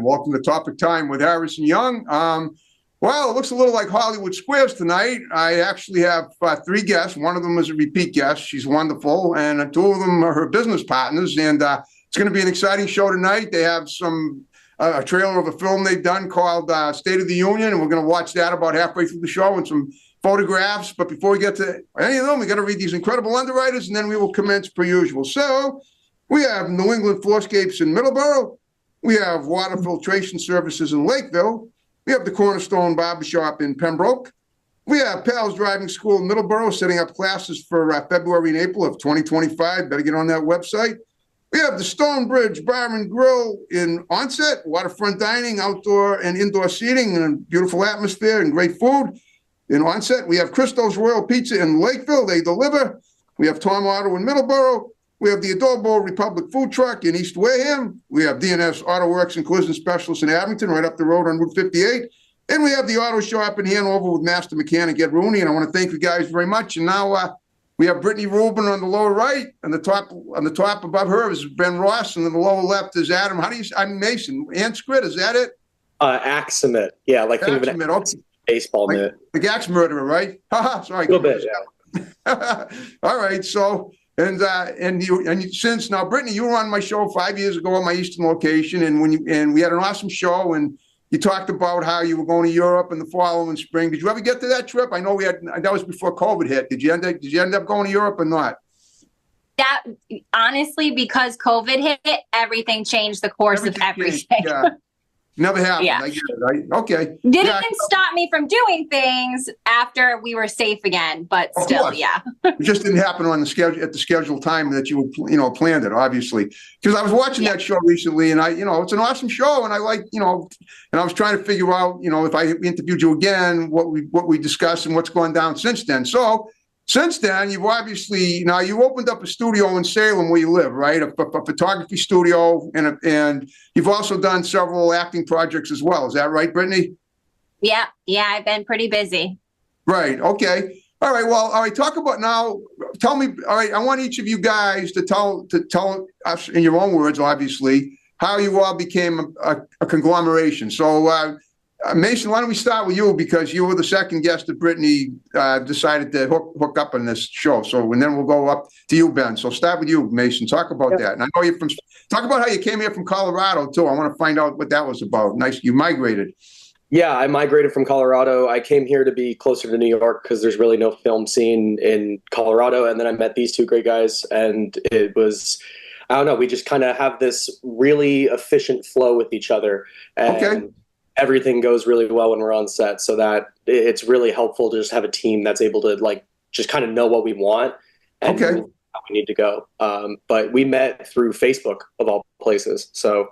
time. Welcome to Topic Time with Harrison Young. Well, it looks a little like Hollywood Squares tonight. I actually have three guests. One of them is a repeat guest. She's wonderful. And two of them are her business partners. And it's going to be an exciting show tonight. They have a trailer of a film they've done called State of the Union. And we're going to watch that about halfway through the show and some photographs. But before we get to any of them, we got to read these incredible underwriters, and then we will commence per usual. So we have New England Floorscapes in Middleborough. We have Water Filtration Services in Lakeville. We have the Cornerstone Barbershop in Pembroke. We have Pals Driving School in Middleborough setting up classes for February and April of 2025. Better get on that website. We have the Stonebridge Bar and Grill in Onset, waterfront dining, outdoor and indoor seating, and a beautiful atmosphere and great food in Onset. We have Christo's Royal Pizza in Lakeville. They deliver. We have Tom Auto in Middleborough. We have the Adobo Republic Food Truck in East Wareham. We have DNS Auto Works and Collision Specialists in Abington, right up the road on Route 58. And we have the Auto Shop in Hanover with Master Mechanic Ed Rooney. And I want to thank you guys very much. And now we have Brittany Rubin on the lower right. On the top above her is Ben Ross. And on the lower left is Adam. I'm Mason. Anskrit, is that it? Aximit. Yeah, like think of it. Okay. Baseball like, mitt. The Gax murderer, right? Sorry. A little bit, yeah. All right. So, and since now, Brittany, you were on my show 5 years ago at my Eastern location, and we had an awesome show, and you talked about how you were going to Europe in the following spring. Did you ever get to that trip? I know that was before COVID hit. Did you end up going to Europe or not? That honestly, because COVID hit, everything changed the course of everything. Yeah. Never happened. Yeah. I get it, right? Okay. Didn't stop me from doing things after we were safe again, but still, yeah. It just didn't happen on the schedule at the scheduled time that you planned it, obviously. Because I was watching that show recently, and it's an awesome show, and I like, and I was trying to figure out, if I interviewed you again, what we discussed and what's gone down since then. So since then, you've obviously you opened up a studio in Salem where you live, right? A photography studio, and you've also done several acting projects as well. Is that right, Brittany? Yeah, I've been pretty busy. Right. Okay. All right. Well, all right. Talk about now. Tell me. All right. I want each of you guys to tell us in your own words, obviously, how you all became a conglomeration. So, Mason, why don't we start with you, because you were the second guest that Brittany decided to hook up on this show. So, and then we'll go up to you, Ben. So start with you, Mason. Talk about that. And I know talk about how you came here from Colorado too. I want to find out what that was about. Nice. You migrated. Yeah, I migrated from Colorado. I came here to be closer to New York because there's really no film scene in Colorado. And then I met these two great guys, and it was, I don't know, we just kind of have this really efficient flow with each other. And okay. Everything goes really well when we're on set, so that it's really helpful to just have a team that's able to just kind of know what we want and how we need to go. But we met through Facebook of all places. So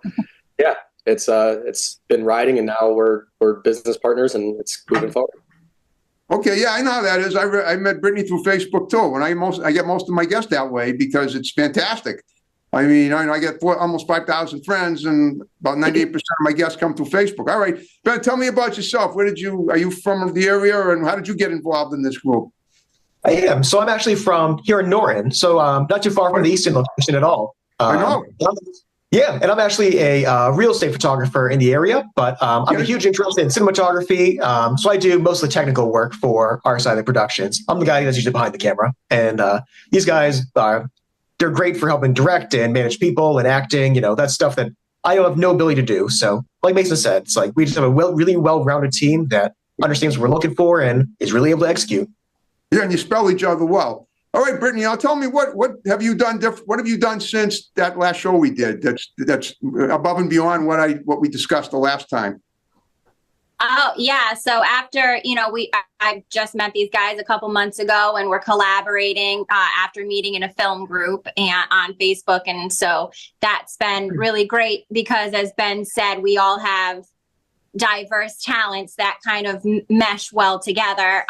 yeah, it's been riding, and now we're business partners, and it's moving forward. Okay, yeah, I know how that is. I met Brittany through Facebook too, and I get most of my guests that way because it's fantastic. I mean, I get almost 5,000 friends, and about 98% of my guests come through Facebook. All right, Ben, tell me about yourself. Are you from the area, and how did you get involved in this group? I am. So I'm actually from here in Norton, so not too far from the Eastern location at all. I know. Yeah, and I'm actually a real estate photographer in the area, but I'm a huge interest in cinematography. So I do most of the technical work for our side of the productions. I'm the guy that's usually behind the camera, and these guys they're great for helping direct and manage people and acting. That's stuff that I have no ability to do. So like Mason said, it's like we just have a really well-rounded team that understands what we're looking for and is really able to execute. Yeah, and you spell each other well. All right, Brittany, now tell me what have you done different? What have you done since that last show we did? That's above and beyond what we discussed the last time. Oh yeah. So after, I just met these guys a couple months ago, and we're collaborating after meeting in a film group and on Facebook. And so that's been really great because, as Ben said, we all have diverse talents that kind of mesh well together.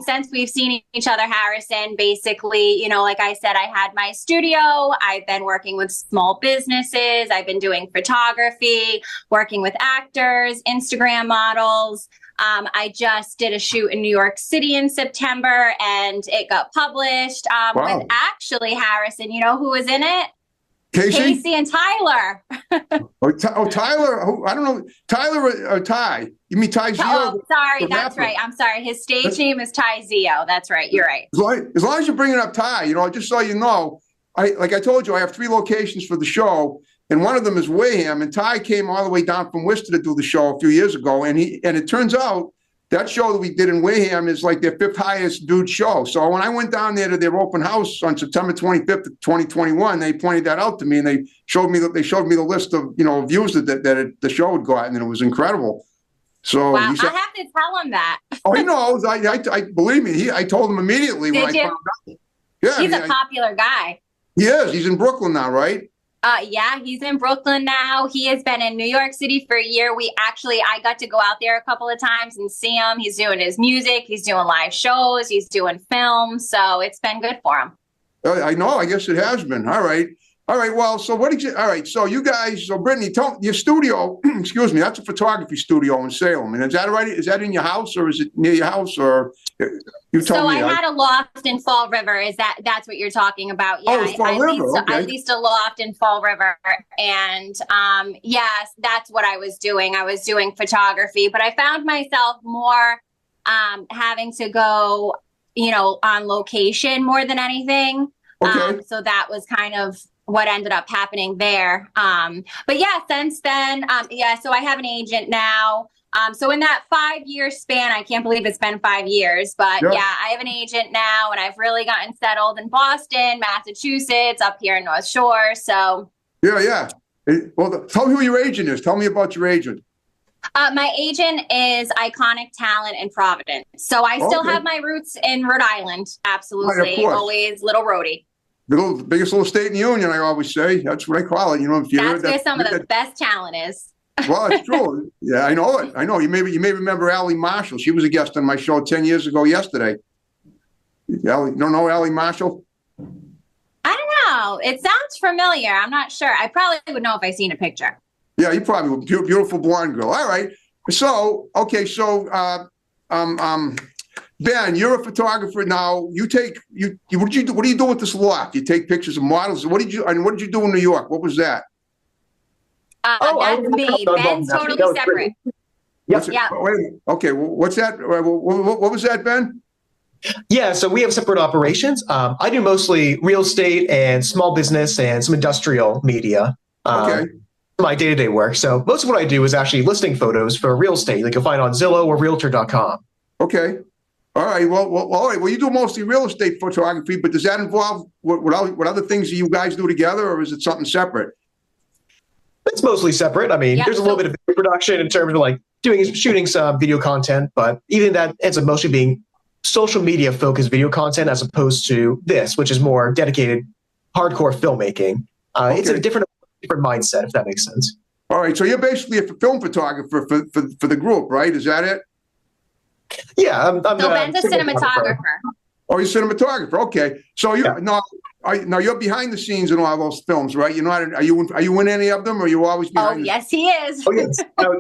Since we've seen each other, Harrison, basically, like I said, I had my studio. I've been working with small businesses. I've been doing photography, working with actors, Instagram models. I just did a shoot in New York City in September, and it got published with actually, Harrison, you know who was in it? Casey? Casey and Tyler. Tyler. I don't know. Tyler or Ty? You mean Ty Zio? Oh, sorry. the That's rapper. right. I'm sorry. His stage name is Ty Zio. That's right. You're right. As long as you're bringing up Ty, just so you know, like I told you, I have 3 locations for the show, and one of them is Wareham. And Ty came all the way down from Worcester to do the show a few years ago, and it turns out that show that we did in Wareham is like their 5th highest viewed show. So when I went down there to their open house on September 25th, 2021, they pointed that out to me, and they showed me the list of views that the show had gotten, and it was incredible. So Wow. he said, I have to tell him that. "Oh, he knows." I believe me. I told him immediately when Did I you? found out. Yeah, He's a popular guy. he is. He's in Brooklyn now, right? Yeah, he's in Brooklyn now. He has been in New York City for a year. I got to go out there a couple of times and see him. He's doing his music. He's doing live shows. He's doing films. So it's been good for him. I know. I guess it has been. All right. Well, so all right. So you guys, Brittany, your studio, excuse me, that's a photography studio in Salem. And is that right? Is that in your house, or is it near your house, or you told So me? I had a loft in Fall River. That's what you're talking about? Yeah, it's Fall River. I Okay. leased a loft in Fall River, and yes, that's what I was doing. I was doing photography, but I found myself more having to go, on location more than anything. Okay. So that was kind of what ended up happening there. But yeah, since then, so I have an agent now. So in that 5-year span, I can't believe it's been 5 years, but Yeah. I have an agent now, and I've really gotten settled in Boston, Massachusetts, up here in North Shore. So Yeah. Well, tell me who your agent is. Tell me about your agent. my agent is Iconic Talent in Providence. So I still Okay. have my roots in Rhode Island. Right, Absolutely. of course. Always little roadie. The biggest little state in the union, I always say. That's what I call it. If you That's where some of the best talent is. Well, it's true. Yeah, I know it. I know. You may remember Allie Marshall. She was a guest on my show 10 years ago yesterday. Allie, don't know Allie Marshall? I don't know. It sounds familiar. I'm not sure. I probably would know if I seen a picture. Yeah, you probably would. Beautiful blonde girl. All right. So, okay. So, Ben, you're a photographer now. What do you do with this loft? You take pictures of models. What did you do in New York? What was that? That's me. Ben's totally separate. What's it- Yeah. Wait a minute. Okay. What's that? What was that, Ben? Yeah, so we have separate operations. I do mostly real estate and small business and some industrial media. Okay. My day-to-day work. So most of what I do is actually listing photos for real estate, like you'll find on Zillow or Realtor.com. Okay. All right. Well, all right. Well, you do mostly real estate photography, but does that involve what other things do you guys do together, or is it something separate? It's mostly separate. I mean, Yeah, there's a little bit of video production in terms of like shooting some video content, but even that ends up mostly being social media focused video content as opposed to this, which is more dedicated hardcore filmmaking. It's a Okay. different mindset, if that makes sense. All right. So you're basically a film photographer for the group, right? Is that it? Yeah, I'm So Ben's a cinematographer. Oh, you're a cinematographer. Okay. So now you're behind the scenes in all those films, right? You're not. Are you in any of them, or are you always Oh, behind? yes, he is. Oh, yes.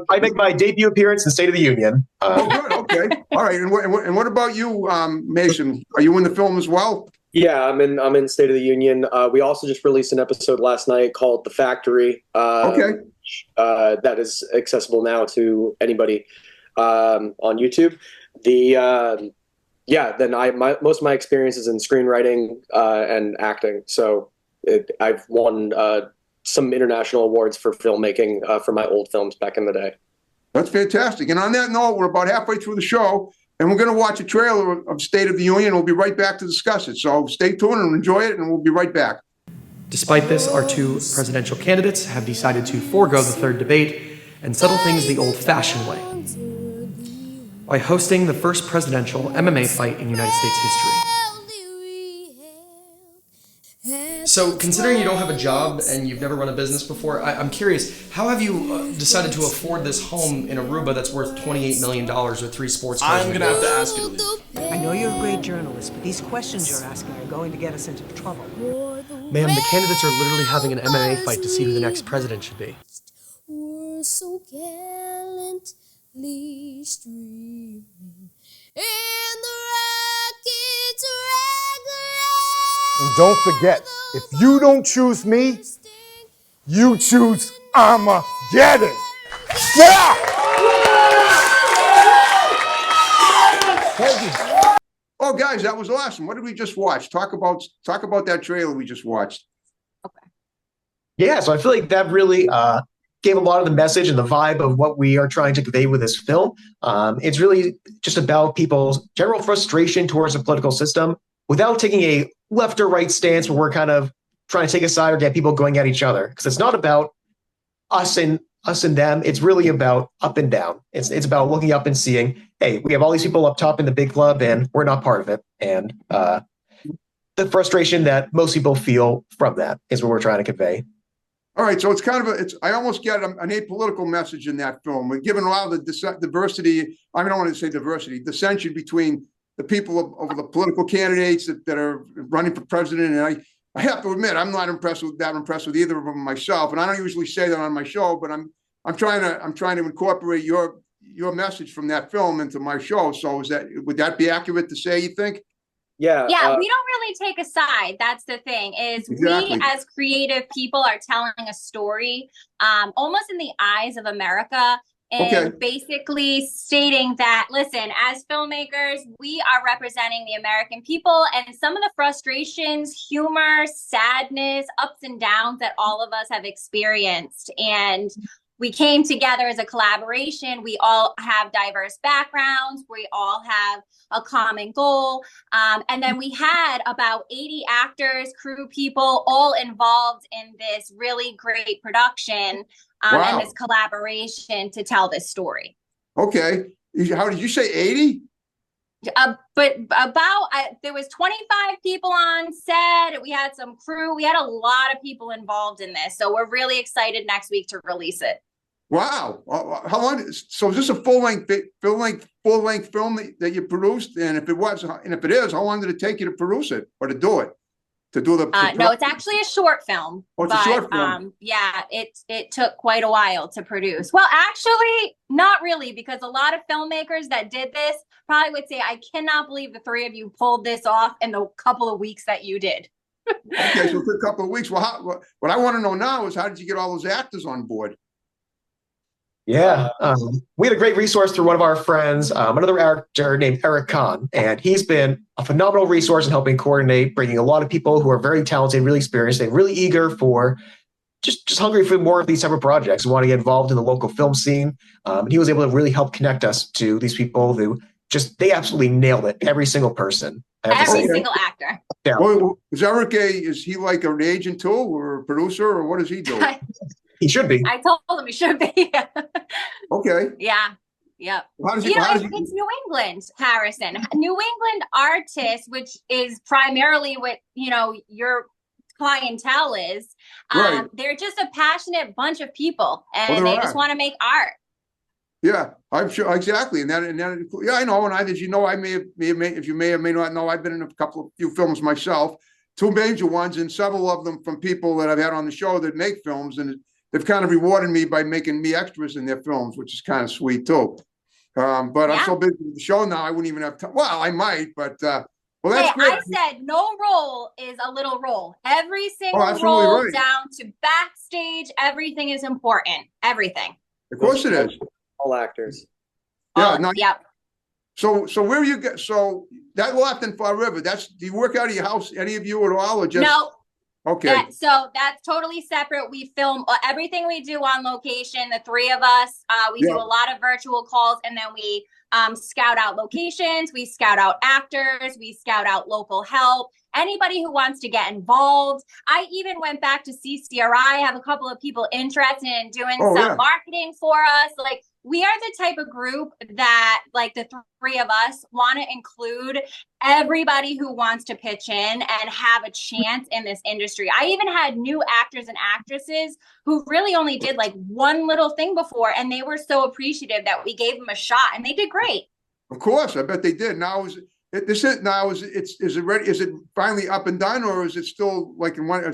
I make my debut appearance in State of the Union. Oh, good. Okay. All right. And what about you, Mason? Are you in the film as well? Yeah, I'm in State of the Union. We also just released an episode last night called The Factory. Okay. That is accessible now to anybody on YouTube. Most of my experience is in screenwriting and acting. So I've won some international awards for filmmaking for my old films back in the day. That's fantastic. And on that note, we're about halfway through the show, and we're going to watch a trailer of State of the Union. We'll be right back to discuss it. So stay tuned and enjoy it, and we'll be right back. Despite this, our 2 presidential candidates have decided to forego the third debate and settle things the old-fashioned way by hosting the first presidential MMA fight in United States history. So, considering you don't have a job and you've never run a business before, I'm curious, how have you decided to afford this home in Aruba that's worth $28 million with 3 sports cars? I'm gonna have to ask you to leave. I know you're a great journalist, but these questions you're asking are going to get us into trouble. Ma'am, the candidates are literally having an MMA fight to see who the next president should be. We're so gallantly streaming in the rocket's And don't forget, if you don't choose me, You choose Armageddon. Yeah! Thank you. Oh, guys, that was awesome. What did we just watch? Talk about that trailer we just watched. Yeah, so I feel like that really gave a lot of the message and the vibe of what we are trying to convey with this film. It's really just about people's general frustration towards the political system without taking a left or right stance where we're kind of trying to take a side or get people going at each other. Because it's not about us and them. It's really about up and down. It's about looking up and seeing, hey, we have all these people up top in the big club and we're not part of it. And the frustration that most people feel from that is what we're trying to convey. All right, so it's kind of I almost get an apolitical message in that film. We're given a lot of the diversity. I don't want to say diversity, dissension between the people of the political candidates that are running for president. And I have to admit, I'm not impressed with either of them myself. And I don't usually say that on my show, but I'm trying to incorporate your message from that film into my show. So would that be accurate to say, you think? Yeah. We don't really take a side. That's the thing is Exactly. We as creative people are telling a story almost in the eyes of America and basically stating that, listen, as filmmakers, we are representing the American people and some of the frustrations, humor, sadness, ups and downs that all of us have experienced. And we came together as a collaboration. We all have diverse backgrounds. We all have a common goal. And then we had about 80 actors, crew people, all involved in this really great production and this collaboration to tell this story. Okay. How did you say 80? But about there was 25 people on set. We had some crew. We had a lot of people involved in this. So we're really excited next week to release it. Wow. How long? So is this a full-length film that you produced? And if it is, how long did it take you to produce it or to do it? No, it's actually a short film. Oh, it's a short film. Yeah, it took quite a while to produce. Well, actually, not really, because a lot of filmmakers that did this probably would say, I cannot believe the three of you pulled this off in the couple of weeks that you did. Okay, so it took a couple of weeks. Well, what I want to know now is how did you get all those actors on board? Yeah, we had a great resource through one of our friends, another actor named Eric Kahn, and he's been a phenomenal resource in helping coordinate, bringing a lot of people who are very talented, really experienced, and really eager for just hungry for more of these type of projects, who want to get involved in the local film scene. And he was able to really help connect us to these people who they absolutely nailed it. Every single person. Every single actor. Yeah. Well, is he like an agent too, or a producer, or what does he do? He should be. I told him he should be. Okay. Yeah. Yep. It's New England, Harrison. New England artists, which is primarily what your clientele is. Right. They're just a passionate bunch of people, and they just want to make art. Yeah, I'm sure exactly, and yeah, I know. And as you know, I may or may not know, I've been in a few films myself, two major ones, and several of them from people that I've had on the show that make films, and they've kind of rewarded me by making me extras in their films, which is kind of sweet too. But I'm so busy with the show now, I wouldn't even have time. Well, I might, but well, that's great. I said no role is a little role. Every single role, right. Down to backstage, everything is important. Everything. Of course it is. All actors. Yeah. Yep. So where you get? So that lot in Fall River. Do you work out of your house? Any of you at all, or just no? Okay. So that's totally separate. We film everything we do on location. The three of us, we do a lot of virtual calls, and then we scout out locations. We scout out actors. We scout out local help. Anybody who wants to get involved. I even went back to CCRI. Have a couple of people interested in doing some marketing for us. Like, we are the type of group that, like, the three of us want to include everybody who wants to pitch in and have a chance in this industry. I even had new actors and actresses who really only did like one little thing before, and they were so appreciative that we gave them a shot, and they did great. Of course, I bet they did. Now is it ready? Is it finally up and done, or is it still like in one? Are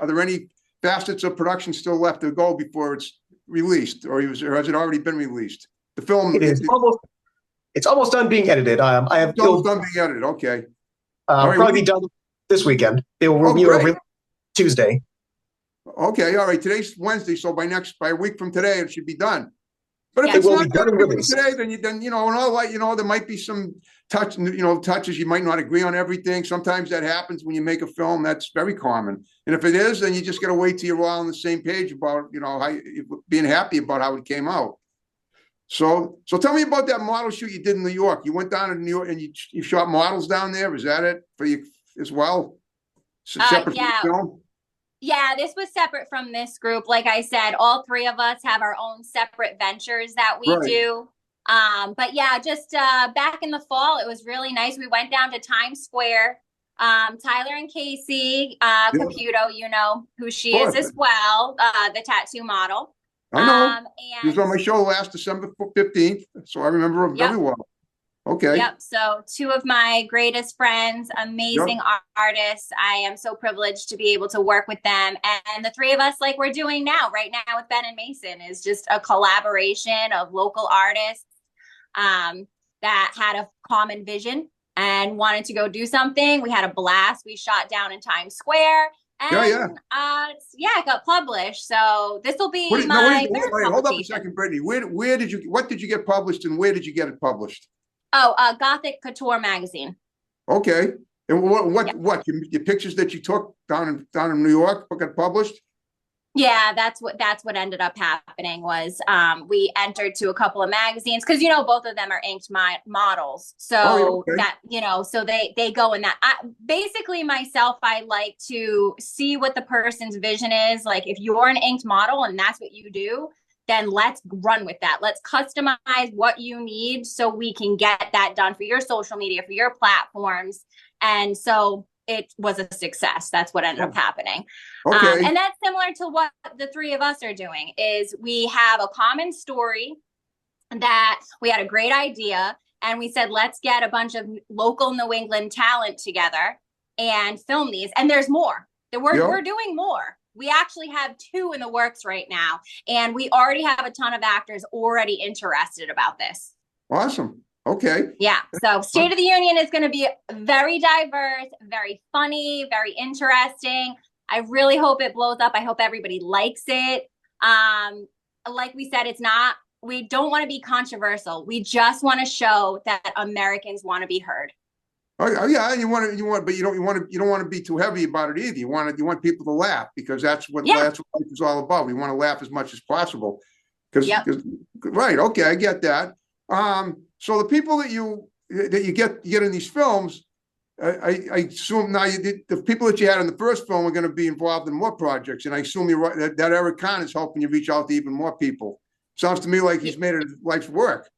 there any facets of production still left to go before it's released, or has it already been released? The film it's almost done being edited. Done being edited. Okay. Probably be done this weekend. They will review it Tuesday. Okay, all right. Today's Wednesday, so by a week from today, it should be done. But if Yeah. it's It will not be done and done released. today, then and all that, there might be some touches you might not agree on everything. Sometimes that happens when you make a film. That's very common. And if it is, then you just got to wait till you're all on the same page about how being happy about how it came out. So tell me about that model shoot you did in New York. You went down to New York and you shot models down there. Was that it for you as well? Separate Yeah. from the film? Yeah, this was separate from this group. Like I said, all three of us have our own separate ventures that we Right. do. But yeah, just back in the fall, it was really nice. We went down to Times Square. Tyler and Casey, Caputo, you know who she is as well, the tattoo model. I know. And He was on my show last December 15th, so I remember him very well. Okay. Yep. So two of my greatest friends, amazing artists. I am so privileged to be able to work with them. And the three of us, like we're doing right now with Ben and Mason, is just a collaboration of local artists that had a common vision and wanted to go do something. We had a blast. We shot down in Times Square. And it got published. So this will be my third publication. Hold up a second, Brittany. What did you get published and where did you get it published? Oh, Gothic Couture magazine. Okay. And what your pictures that you took down in New York got published? Yeah, that's what ended up happening was we entered to a couple of magazines because both of them are inked models. So so they go in that. Basically myself, I like to see what the person's vision is. Like if you're an inked model and that's what you do, then let's run with that. Let's customize what you need so we can get that done for your social media, for your platforms. And so it was a success. That's what ended up happening. Okay. And that's similar to what the three of us are doing is we have a common story that we had a great idea and we said, let's get a bunch of local New England talent together and film these. And there's more. We're doing more. We actually have 2 in the works right now, and we already have a ton of actors already interested about this. Awesome. Okay. Yeah. So State of the Union is going to be very diverse, very funny, very interesting. I really hope it blows up. I hope everybody likes it. Like we said, we don't want to be controversial. We just want to show that Americans want to be heard. Oh yeah, but you don't want to be too heavy about it either. You want people to laugh because that's what life is all about. We want to laugh as much as possible. Right? Okay, I get that. So the people that you get in these films, I assume now the people that you had in the first film are going to be involved in more projects, and I assume you're right that Eric Kahn is helping you reach out to even more people. Sounds to me like he's made it life's work.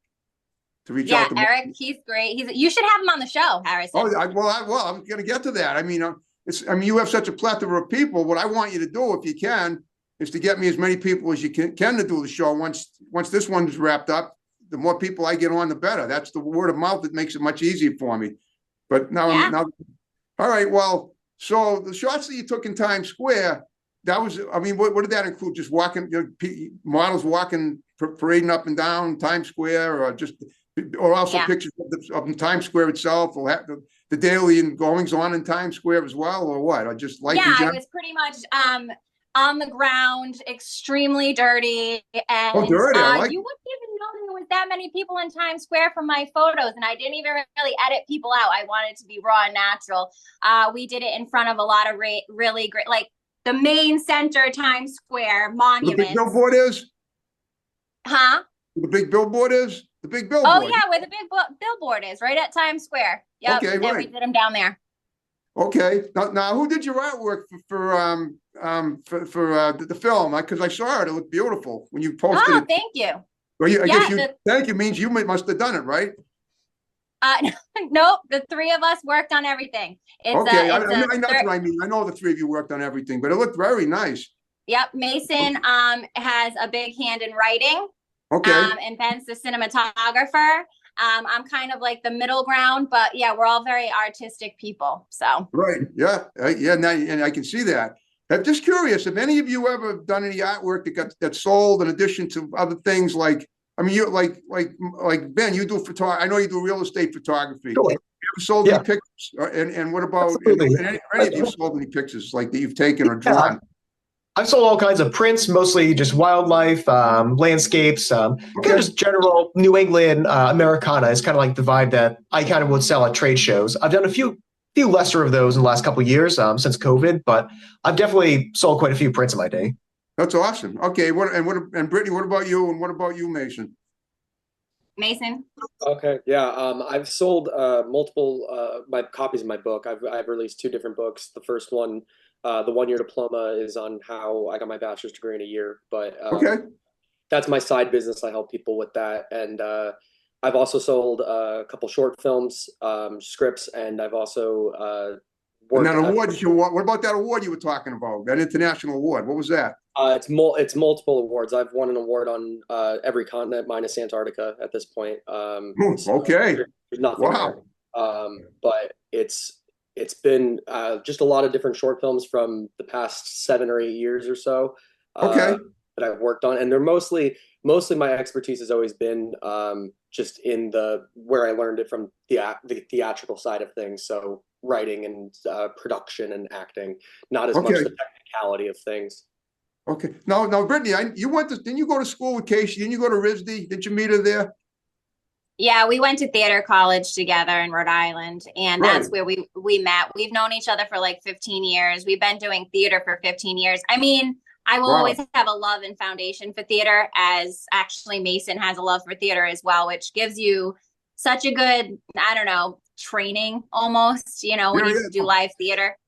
To reach out to Eric, he's great. You should have him on the show, Harrison. Oh, I'm going to get to that. I mean, you have such a plethora of people. What I want you to do, if you can, is to get me as many people as you can to do the show. Once this one's wrapped up, the more people I get on, the better. That's the word of mouth that makes it much easier for me. But now, all right. Well, so the shots that you took in Times Square, that was, I mean, what did that include? Just walking, models walking, parading up and down Times Square, or also pictures of Times Square itself, or the daily and goings on in Times Square as well, or what? Or just like I was pretty much on the ground, extremely dirty, and dirty. You wouldn't even know there was that many people in Times Square from my photos, and I didn't even really edit people out. I wanted to be raw and natural. We did it in front of a lot of really great, like the main center Times Square monument. The big billboard is? Huh? The big billboard is? The big billboard. Oh yeah, where the big billboard is, right at Times Square. Yep. Okay, right. And we did them down there. Okay. Now who did your artwork for the film? Because I saw it. It looked beautiful when you posted it. Oh, thank you. Well, thank you means you must have done it, right? Nope. The three of us worked on everything. I know what I mean. I know the three of you worked on everything, but it looked very nice. Yep. Mason has a big hand in writing. Okay. And Ben's the cinematographer. I'm kind of like the middle ground, but yeah, we're all very artistic people. So right. Yeah. Now, and I can see that. I'm just curious, have any of you ever done any artwork that sold in addition to other things like, I mean, you like Ben, you do photography. I know you do real estate photography. Sure. Have you ever sold any pictures? And what about any of you sold any pictures like that you've taken or drawn? I've sold all kinds of prints, mostly just wildlife, landscapes, kind of just general New England Americana is kind of like the vibe that I kind of would sell at trade shows. I've done a few lesser of those in the last couple of years since COVID, but I've definitely sold quite a few prints in my day. That's awesome. Okay, and Brittany, what about you? And what about you, Mason? Mason? Okay, yeah. I've sold multiple my copies of my book. I've released 2 different books. The first one, the 1-year diploma, is on how I got my bachelor's degree in a year. But Okay. that's my side business. I help people with that, and I've also sold a couple short films, scripts, and I've also And worked. that award, what about that award you were talking about? That international award? What was that? It's multiple awards. I've won an award on every continent minus Antarctica at this point. So Okay. there's nothing Wow. there. But it's been just a lot of different short films from the past 7 or 8 years or so. Okay. That I've worked on, and they're mostly my expertise has always been just in where I learned it from the theatrical side of things. So writing and production and acting, not as much Okay. the technicality of things. Okay. Now, Brittany, didn't you go to school with Casey? Didn't you go to RISD? Did you meet her there? Yeah, we went to theater college together in Rhode Island, and that's Right. where we met. We've known each other for like 15 years. We've been doing theater for 15 years. I mean, I will Wow. always have a love and foundation for theater, as actually Mason has a love for theater as well, which gives you such a good, I don't know, training almost, when Yeah, you yeah. do live theater.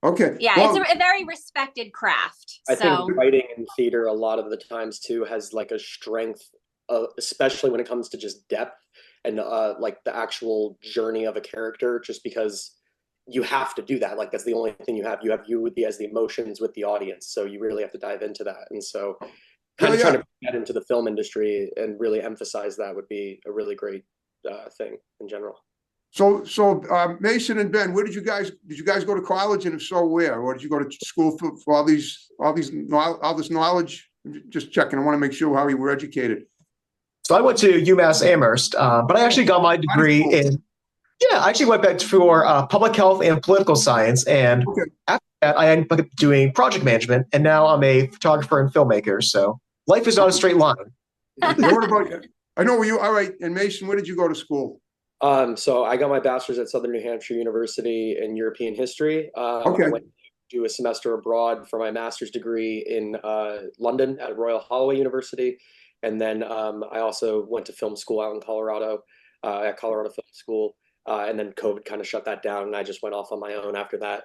Okay. Yeah, Well, it's a very respected craft. I So think writing in theater a lot of the times too has like a strength, especially when it comes to just depth and like the actual journey of a character. Just because you have to do that, like that's the only thing you have. You have as the emotions with the audience, so you really have to dive into that. And so, kind of Yeah, trying yeah. to get into the film industry and really emphasize that would be a really great thing in general. So, Mason and Ben, where did you guys go to college, and if so, where? Or did you go to school for all this knowledge? Just checking. I want to make sure how you were educated. So I went to UMass Amherst, but I actually got my degree in. Yeah, I actually went back for public health and political science, and Okay. after that, I ended up doing project management, and now I'm a photographer and filmmaker. So life is not a straight line. And what about you? I know where you. All right. And Mason, where did you go to school? So I got my bachelor's at Southern New Hampshire University in European history. Okay. I went to do a semester abroad for my master's degree in London at Royal Holloway University. And then I also went to film school out in Colorado at Colorado Film School. And then COVID kind of shut that down, and I just went off on my own after that.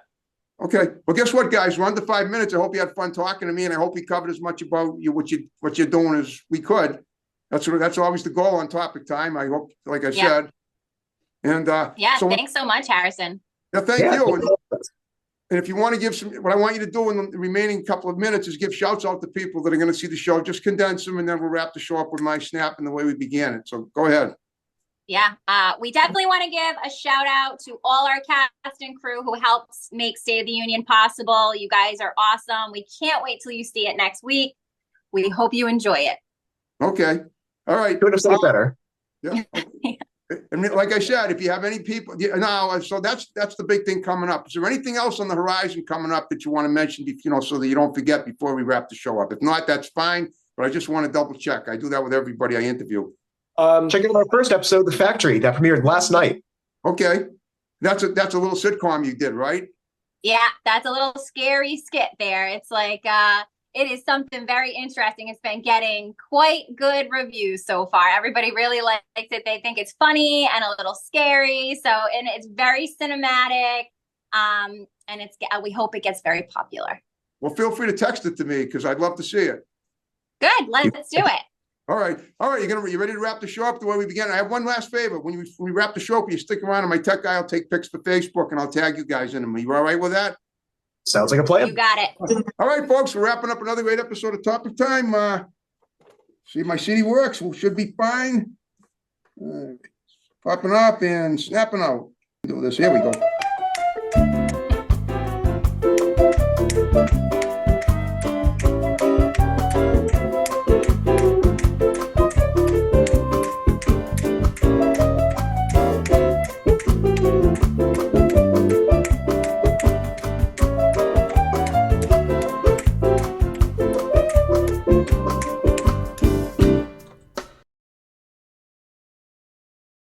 Okay. Well, guess what, guys? We're under 5 minutes. I hope you had fun talking to me, and I hope we covered as much about what you're doing as we could. That's always the goal on topic time. I hope, like I said. And yeah, so, thanks so much, Harrison. yeah, thank you. And if you want to give what I want you to do in the remaining couple of minutes is give shouts out to people that are going to see the show. Just condense them, and then we'll wrap the show up with my snap and the way we began it. So go ahead. Yeah, we definitely want to give a shout out to all our cast and crew who helps make State of the Union possible. You guys are awesome. We can't wait till you see it next week. We hope you enjoy it. Okay. All right. Couldn't have said it better. Yeah. I mean, like I said, if you have any people now, so that's the big thing coming up. Is there anything else on the horizon coming up that you want to mention, so that you don't forget before we wrap the show up? If not, that's fine. But I just want to double check. I do that with everybody I interview. Check out our first episode, The Factory, that premiered last night. Okay. That's a little sitcom you did, right? Yeah, that's a little scary skit there. It's like it is something very interesting. It's been getting quite good reviews so far. Everybody really likes it. They think it's funny and a little scary. And it's very cinematic. And we hope it gets very popular. Well, feel free to text it to me because I'd love to see it. Good. Let's do it. All right. You ready to wrap the show up the way we began? I have one last favor. When we wrap the show up, you stick around, and my tech guy will take pics for Facebook, and I'll tag you guys in them. Are you all right with that? Sounds like a plan. You got it. All right, folks, we're wrapping up another great episode of Topic Time. See if my CD works. We should be fine. Popping up and snapping out. Do this. Here we go.